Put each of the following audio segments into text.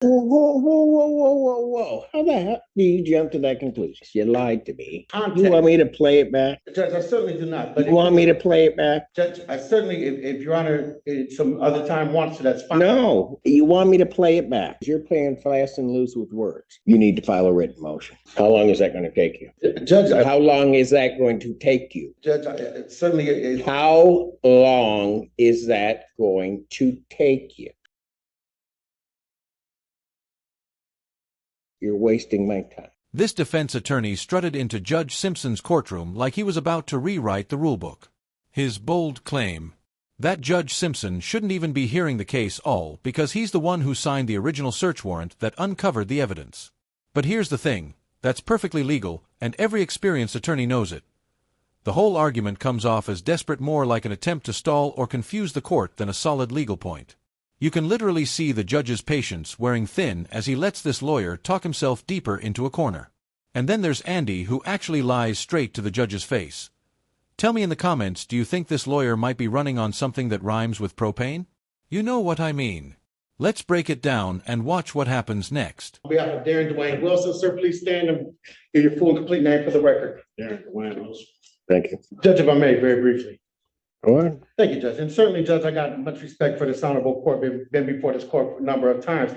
Whoa. How the hell do you jump to that conclusion? You lied to me. You want me to play it back? Judge, I certainly do not. But You want me to play it back? Judge, I certainly, if Your Honor some other time wants to, that's fine. No, you want me to play it back. You're playing fast and loose with words. You need to file a written motion. How long is that going to take you? Judge, how long is that going to take you? Judge, certainly. How long is that going to take you? You're wasting my time. This defense attorney strutted into Judge Simpson's courtroom like he was about to rewrite the rulebook. His bold claim that Judge Simpson shouldn't even be hearing the case all because he's the one who signed the original search warrant that uncovered the evidence. But here's the thing, that's perfectly legal, and every experienced attorney knows it. The whole argument comes off as desperate, more like an attempt to stall or confuse the court than a solid legal point. You can literally see the judge's patience wearing thin as he lets this lawyer talk himself deeper into a corner. And then there's Andy, who actually lies straight to the judge's face. Tell me in the comments, do you think this lawyer might be running on something that rhymes with propane? You know what I mean. Let's break it down and watch what happens next. On behalf of Darren Dwayne Wilson, sir, please stand and give your full and complete name for the record. Darren Dwayne Wilson. Thank you. Judge, if I may, very briefly. Go on. Thank you, Judge. And certainly, Judge, I got much respect for this honorable court, been before this court a number of times.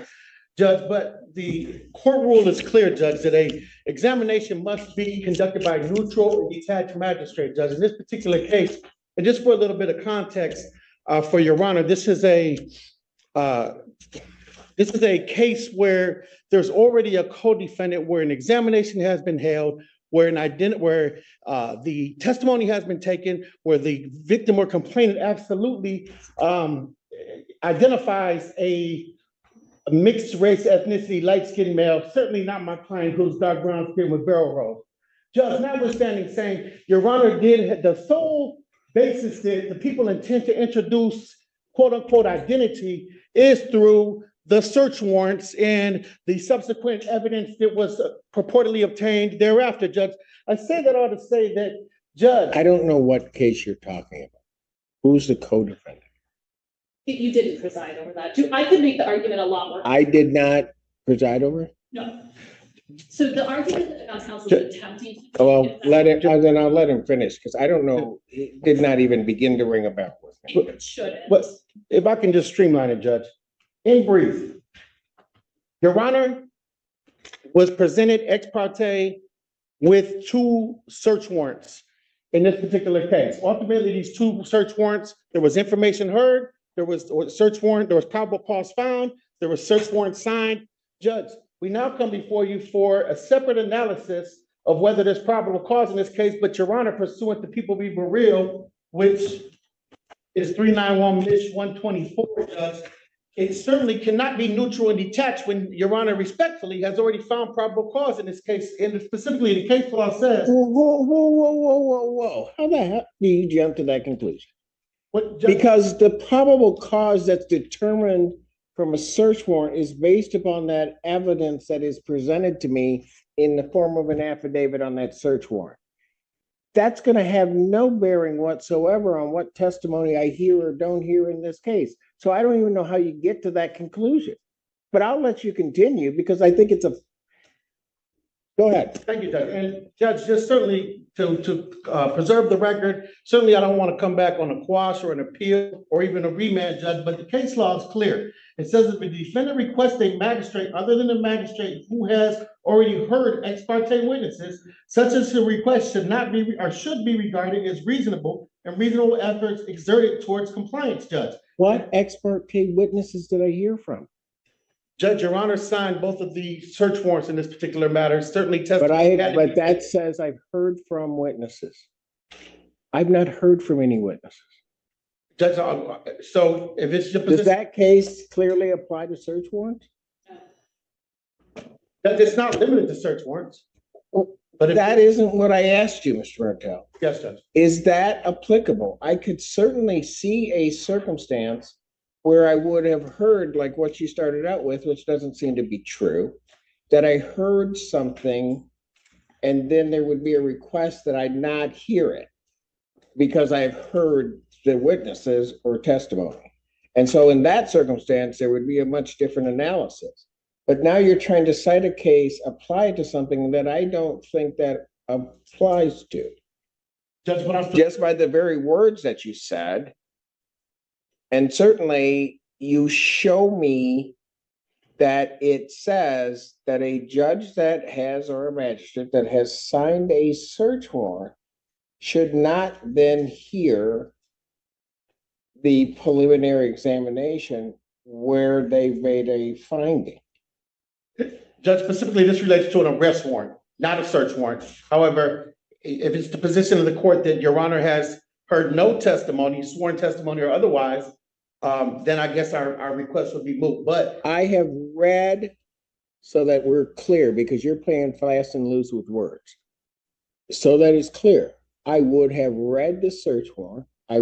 Judge, but the court rule is clear, Judge, that a examination must be conducted by a neutral and detached magistrate, Judge. In this particular case, and just for a little bit of context, for Your Honor, this is a case where there's already a co-defendant, where an examination has been held, where the testimony has been taken, where the victim or complainant absolutely identifies a mixed race, ethnicity, light-skinned male, certainly not my client who's dark brown skin with barrel rolls. Judge, notwithstanding saying, Your Honor, the sole basis that the people intend to introduce quote-unquote identity is through the search warrants and the subsequent evidence that was purportedly obtained thereafter, Judge. I say that all to say that, Judge. I don't know what case you're talking about. Who's the co-defendant? You didn't preside over that. I could make the argument a lot more. I did not preside over it? No. So the argument that the counsel is attempting to. Well, then I'll let him finish, because I don't know, it did not even begin to ring a bell with me. It shouldn't. But if I can just streamline it, Judge. In brief, Your Honor was presented ex parte with two search warrants in this particular case. Ultimately, these two search warrants, there was information heard, there was a search warrant, there was probable cause found, there was search warrant signed. Judge, we now come before you for a separate analysis of whether there's probable cause in this case, but Your Honor, pursuant to People Be Real, which is 391-124, Judge, it certainly cannot be neutral and detached when Your Honor respectfully has already found probable cause in this case, and specifically the case law says. Whoa. How the hell do you jump to that conclusion? Because the probable cause that's determined from a search warrant is based upon that evidence that is presented to me in the form of an affidavit on that search warrant. That's going to have no bearing whatsoever on what testimony I hear or don't hear in this case. So I don't even know how you get to that conclusion. But I'll let you continue, because I think it's a... Go ahead. Thank you, Judge. And Judge, just certainly to preserve the record, certainly I don't want to come back on a quash or an appeal or even a remand, Judge, but the case law is clear. It says if the defendant requests a magistrate other than the magistrate who has already heard ex parte witnesses, such as the request should not be or should be regarded as reasonable and reasonable efforts exerted towards compliance, Judge. What ex parte witnesses did I hear from? Judge, Your Honor signed both of the search warrants in this particular matter. Certainly testified. But that says I've heard from witnesses. I've not heard from any witnesses. Judge, so if it's your position, does that case clearly apply to search warrants? That it's not limited to search warrants. But that isn't what I asked you, Mr. Martel. Yes, Judge. Is that applicable? I could certainly see a circumstance where I would have heard, like what you started out with, which doesn't seem to be true, that I heard something and then there would be a request that I not hear it because I've heard the witnesses or testimony. And so in that circumstance, there would be a much different analysis. But now you're trying to cite a case, apply it to something that I don't think that applies to. Judge, what I'm. Just by the very words that you said. And certainly you show me that it says that a judge that has, or a magistrate that has signed a search warrant should not then hear the preliminary examination where they've made a finding. Judge, specifically, this relates to an arrest warrant, not a search warrant. However, if it's the position of the court that Your Honor has heard no testimony, sworn testimony or otherwise, then I guess our request would be moot. But I have read, so that we're clear, because you're playing fast and loose with words. So that it's clear, I would have read the search warrant. I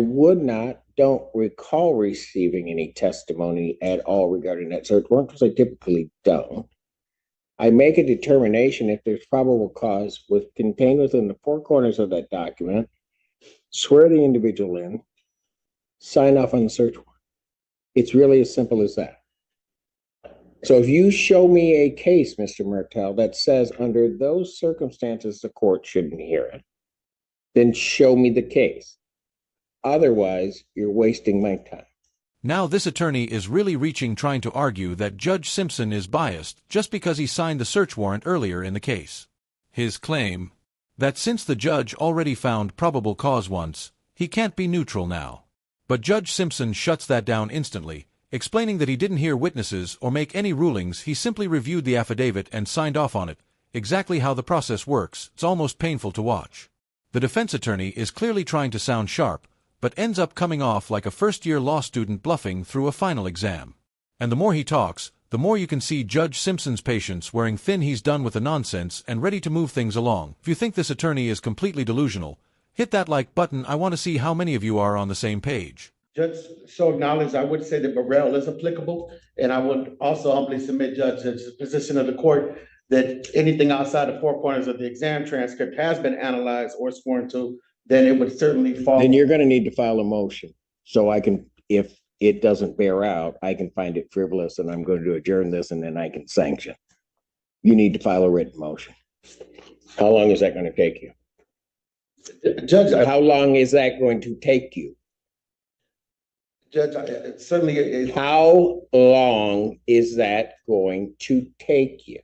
don't recall receiving any testimony at all regarding that search warrant, because I typically don't. I make a determination if there's probable cause contained within the four corners of that document, swear the individual in, sign off on the search warrant. It's really as simple as that. So if you show me a case, Mr. Martel, that says under those circumstances the court shouldn't hear it, then show me the case. Otherwise, you're wasting my time. Now this attorney is really reaching, trying to argue that Judge Simpson is biased just because he signed the search warrant earlier in the case. His claim that since the judge already found probable cause once, he can't be neutral now. But Judge Simpson shuts that down instantly, explaining that he didn't hear witnesses or make any rulings. He simply reviewed the affidavit and signed off on it. Exactly how the process works, it's almost painful to watch. The defense attorney is clearly trying to sound sharp, but ends up coming off like a first-year law student bluffing through a final exam. And the more he talks, the more you can see Judge Simpson's patience wearing thin. He's done with the nonsense and ready to move things along. If you think this attorney is completely delusional, hit that like button. I want to see how many of you are on the same page. Judge, so acknowledged, I would say that Burrell is applicable, and I would also humbly submit, Judge, that the position of the court that anything outside the four corners of the exam transcript has been analyzed or sworn to, then it would certainly fall. Then you're going to need to file a motion. So I can, if it doesn't bear out, I can find it frivolous and I'm going to adjourn this and then I can sanction. You need to file a written motion. How long is that going to take you? Judge, How long is that going to take you? Judge, certainly. How long is that going to take you?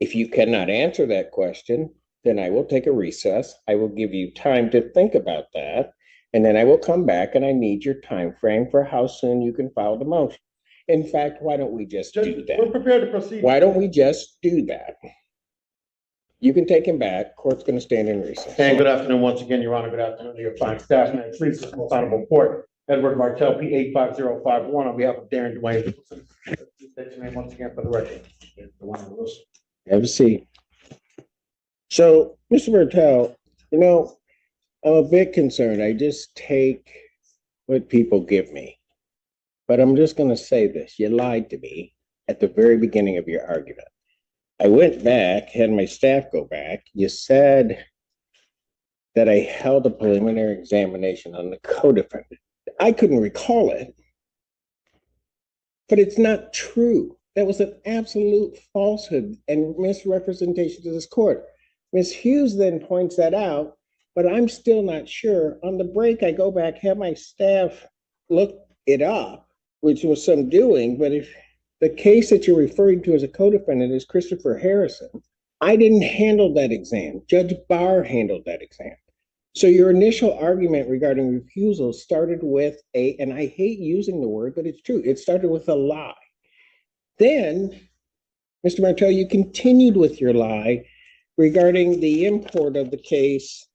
If you cannot answer that question, then I will take a recess. I will give you time to think about that. And then I will come back and I need your time frame for how soon you can file the motion. In fact, why don't we just do that? We're prepared to proceed. Why don't we just do that? You can take him back. Court's going to stand in recess. And good afternoon once again, Your Honor. Good afternoon to your fine staff. And please, this most honorable court, Edward Martel, P85051, on behalf of Darren Dwayne. Please state your name once again for the record. Have a seat. So, Mr. Martel, I'm a bit concerned. I just take what people give me. But I'm just going to say this. You lied to me at the very beginning of your argument. I went back, had my staff go back. You said that I held a preliminary examination on the co-defendant. I couldn't recall it, but it's not true. That was an absolute falsehood and misrepresentation to this court. Ms. Hughes then points that out, but I'm still not sure. On the break, I go back, have my staff look it up, which was some doing, but if the case that you're referring to as a co-defendant is Christopher Harrison, I didn't handle that exam. Judge Barr handled that exam. So your initial argument regarding refusal started with and I hate using the word, but it's true, it started with a lie. Then, Mr. Martel, you continued with your lie regarding the import of the case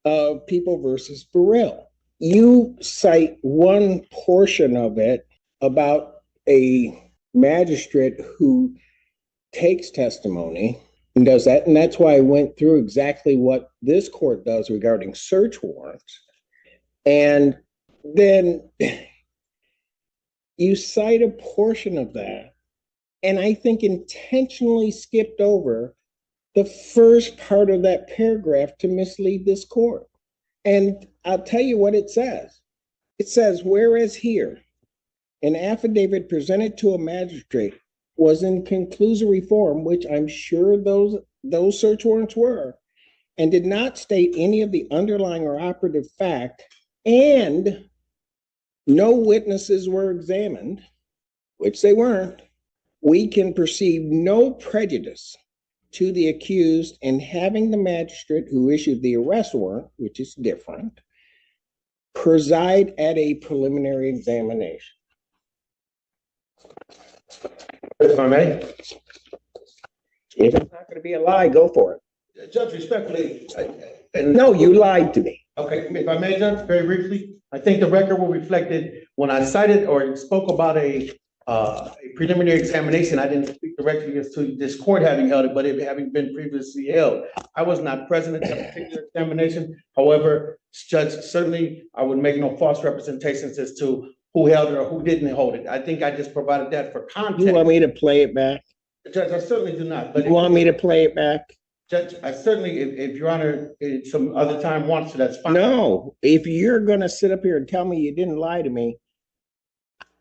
of People versus Burrell. You cite one portion of it about a magistrate who takes testimony and does that. And that's why I went through exactly what this court does regarding search warrants. And then you cite a portion of that, and I think intentionally skipped over the first part of that paragraph to mislead this court. And I'll tell you what it says. It says, whereas here, an affidavit presented to a magistrate was in conclusory form, which I'm sure those search warrants were, and did not state any of the underlying or operative fact, and no witnesses were examined, which they weren't, we can perceive no prejudice to the accused in having the magistrate who issued the arrest warrant, which is different, preside at a preliminary examination. If I may. If it's not going to be a lie, go for it. Judge, respectfully, No, you lied to me. okay, if I may, Judge, very briefly, I think the record will reflect it. When I cited or spoke about a preliminary examination, I didn't speak directly as to this court having held it, but it having been previously held. I was not present at that particular examination. However, Judge, certainly I would make no false representations as to who held it or who didn't hold it. I think I just provided that for context. You want me to play it back? Judge, I certainly do not, but. You want me to play it back? Judge, I certainly, if Your Honor, some other time wants to, that's fine. No, if you're going to sit up here and tell me you didn't lie to me,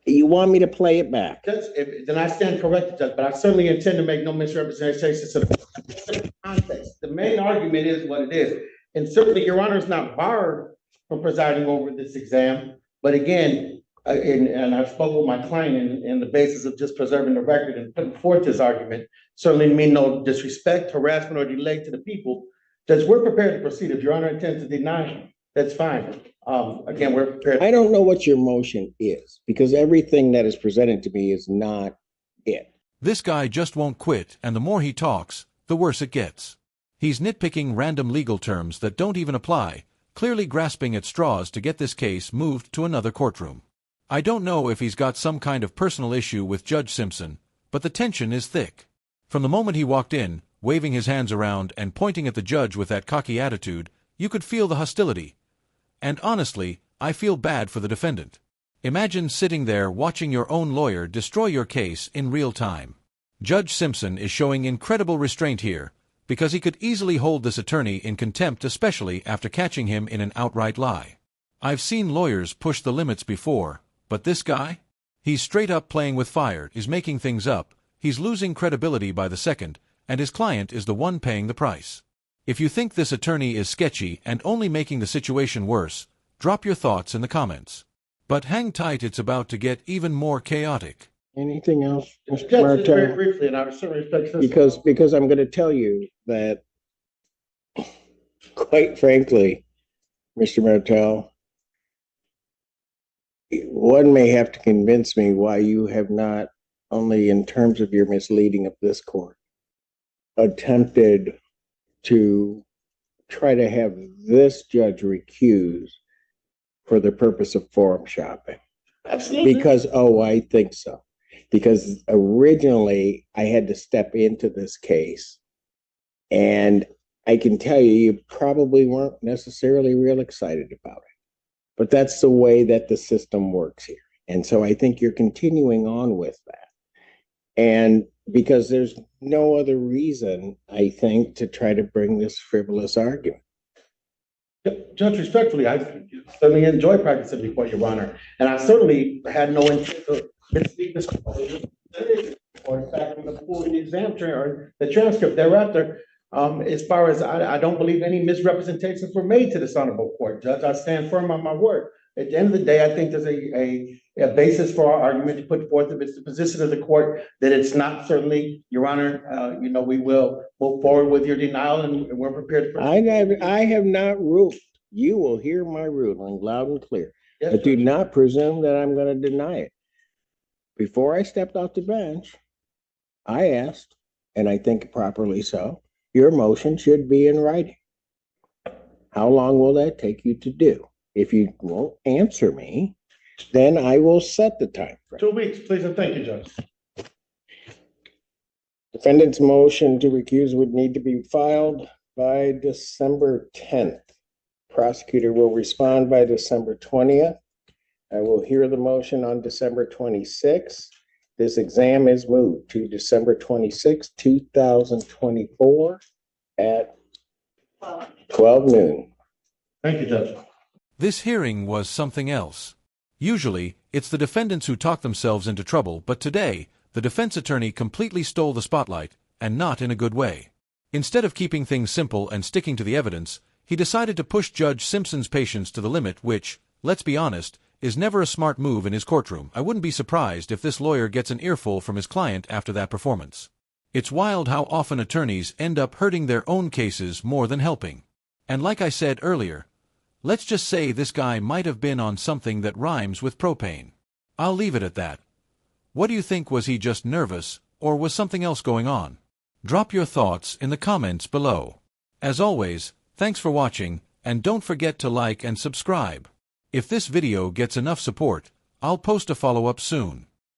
you want me to play it back? Judge, then I stand corrected, Judge, but I certainly intend to make no misrepresentations of the context. The main argument is what it is. And certainly, Your Honor is not barred from presiding over this exam. But again, and I've spoken with my client in the basis of just preserving the record and putting forth this argument, certainly mean no disrespect, harassment, or delay to the people. Judge, we're prepared to proceed. If Your Honor intends to deny, that's fine. Again, we're prepared. I don't know what your motion is, because everything that is presented to me is not it. This guy just won't quit, and the more he talks, the worse it gets. He's nitpicking random legal terms that don't even apply, clearly grasping at straws to get this case moved to another courtroom. I don't know if he's got some kind of personal issue with Judge Simpson, but the tension is thick. From the moment he walked in, waving his hands around and pointing at the judge with that cocky attitude, you could feel the hostility. And honestly, I feel bad for the defendant. Imagine sitting there watching your own lawyer destroy your case in real time. Judge Simpson is showing incredible restraint here, because he could easily hold this attorney in contempt, especially after catching him in an outright lie. I've seen lawyers push the limits before, but this guy? He's straight up playing with fire, is making things up, he's losing credibility by the second, and his client is the one paying the price. If you think this attorney is sketchy and only making the situation worse, drop your thoughts in the comments. But hang tight, it's about to get even more chaotic. Anything else, Mr. Judge, just very Martel? briefly, and I certainly respect this. Because I'm going to tell you that, quite frankly, Mr. Martel, one may have to convince me why you have not, only in terms of your misleading of this court, attempted to try to have this judge recused for the purpose of forum shopping. Absolutely. Because, I think so. Because originally I had to step into this case, and I can tell you, you probably weren't necessarily real excited about it. But that's the way that the system works here. And so I think you're continuing on with that. And because there's no other reason, I think, to try to bring this frivolous argument. Judge, respectfully, I certainly enjoy practicing before Your Honor, and I certainly had no intent to mislead this court, or in fact, I'm going to pull the exam or the transcript thereafter. As far as I don't believe any misrepresentations were made to this honorable court, Judge. I stand firm on my word. At the end of the day, I think there's a basis for our argument to put forth. If it's the position of the court that it's not, certainly, Your Honor, we will move forward with your denial, and we're prepared for it. I have not ruled. You will hear my ruling loud and clear. Yes, But do Judge. not presume that I'm going to deny it. Before I stepped off the bench, I asked, and I think properly so, your motion should be in writing. How long will that take you to do? If you won't answer me, then I will set the time frame. 2 weeks, please, and thank you, Judge. Defendant's motion to recuse would need to be filed by December 10th. Prosecutor will respond by December 20th. I will hear the motion on December 26th. This exam is moved to December 26th, 2024 at 12 noon. Thank you, Judge. This hearing was something else. Usually, it's the defendants who talk themselves into trouble, but today, The defense attorney completely stole the spotlight, and not in a good way. Instead of keeping things simple and sticking to the evidence, he decided to push Judge Simpson's patience to the limit, which, let's be honest, is never a smart move in his courtroom. I wouldn't be surprised if this lawyer gets an earful from his client after that performance. It's wild how often attorneys end up hurting their own cases more than helping. And like I said earlier, let's just say this guy might have been on something that rhymes with propane. I'll leave it at that. What do you think? Was he just nervous, or was something else going on? Drop your thoughts in the comments below. As always, thanks for watching, and don't forget to like and subscribe. If this video gets enough support, I'll post a follow-up soon.